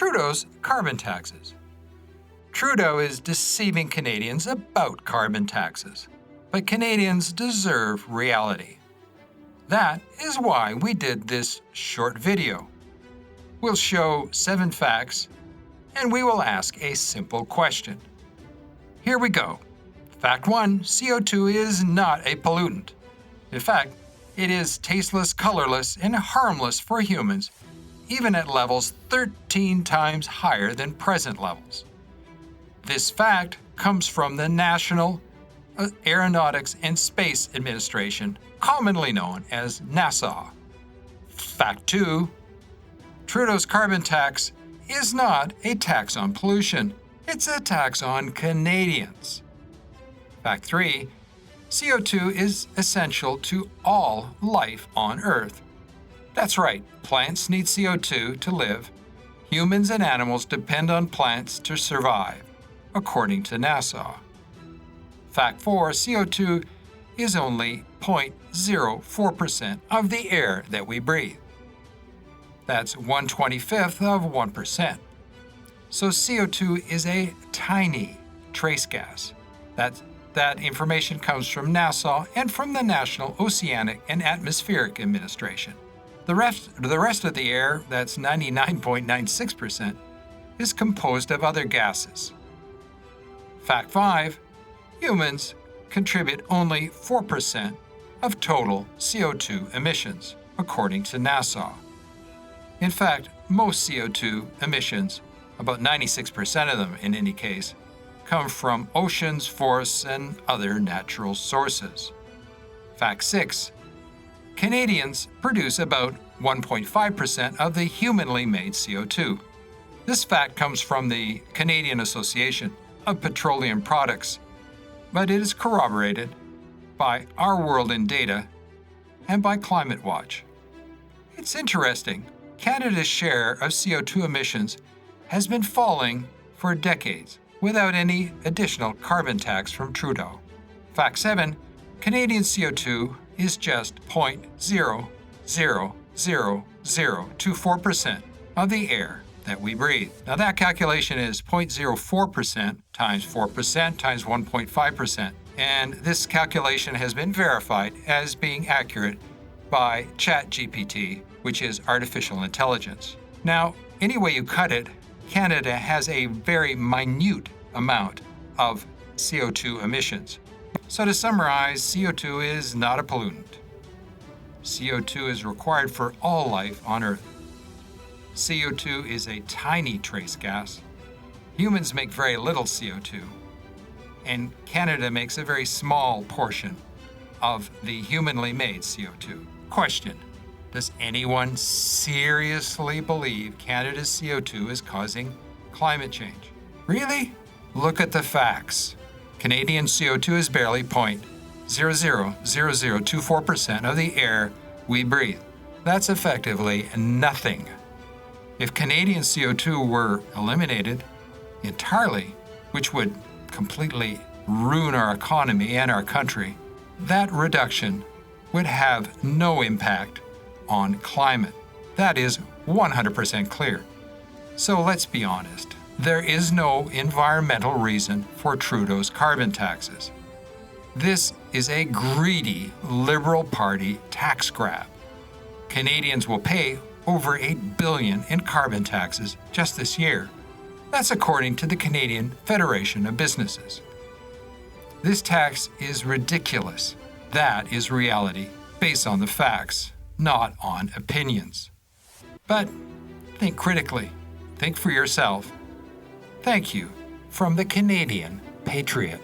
Trudeau's carbon taxes. Trudeau is deceiving Canadians about carbon taxes, but Canadians deserve reality. That is why we did this short video. We'll show 7 facts, and we will ask a simple question. Here we go. Fact 1, CO2 is not a pollutant. In fact, it is tasteless, colorless, and harmless for humans, even at levels 13 times higher than present levels. This fact comes from the National Aeronautics and Space Administration, commonly known as NASA. Fact 2, Trudeau's carbon tax is not a tax on pollution. It's a tax on Canadians. Fact 3, CO2 is essential to all life on Earth. That's right, plants need CO2 to live. Humans and animals depend on plants to survive, according to NASA. Fact 4, CO2 is only 0.04% of the air that we breathe. That's 1/25th of 1%. So CO2 is a tiny trace gas. That information comes from NASA and from the National Oceanic and Atmospheric Administration. The rest of the air, that's 99.96%, is composed of other gases. Fact 5, humans contribute only 4% of total CO2 emissions, according to NASA. In fact, most CO2 emissions, about 96% of them in any case, come from oceans, forests, and other natural sources. Fact 6, Canadians produce about 1.5% of the humanly made CO2. This fact comes from the Canadian Association of Petroleum Products, but it is corroborated by Our World in Data and by Climate Watch. It's interesting, Canada's share of CO2 emissions has been falling for decades without any additional carbon tax from Trudeau. Fact 7, Canadian CO2 is just 0.00024% of the air that we breathe. Now that calculation is 0.04% times 4% times 1.5%, and this calculation has been verified as being accurate by ChatGPT, which is artificial intelligence. Now, any way you cut it, Canada has a very minute amount of CO2 emissions. So to summarize, CO2 is not a pollutant. CO2 is required for all life on Earth. CO2 is a tiny trace gas. Humans make very little CO2, and Canada makes a very small portion of the humanly made CO2. Question: does anyone seriously believe Canada's CO2 is causing climate change? Really? Look at the facts. Canadian CO2 is barely 0.000024% of the air we breathe. That's effectively nothing. If Canadian CO2 were eliminated entirely, which would completely ruin our economy and our country, that reduction would have no impact on climate. That is 100% clear. So let's be honest. There is no environmental reason for Trudeau's carbon taxes. This is a greedy Liberal Party tax grab. Canadians will pay over $8 billion in carbon taxes just this year. That's according to the Canadian Federation of Businesses. This tax is ridiculous. That is reality, based on the facts, not on opinions. But think critically. Think for yourself. Thank you from the Canadian Patriot.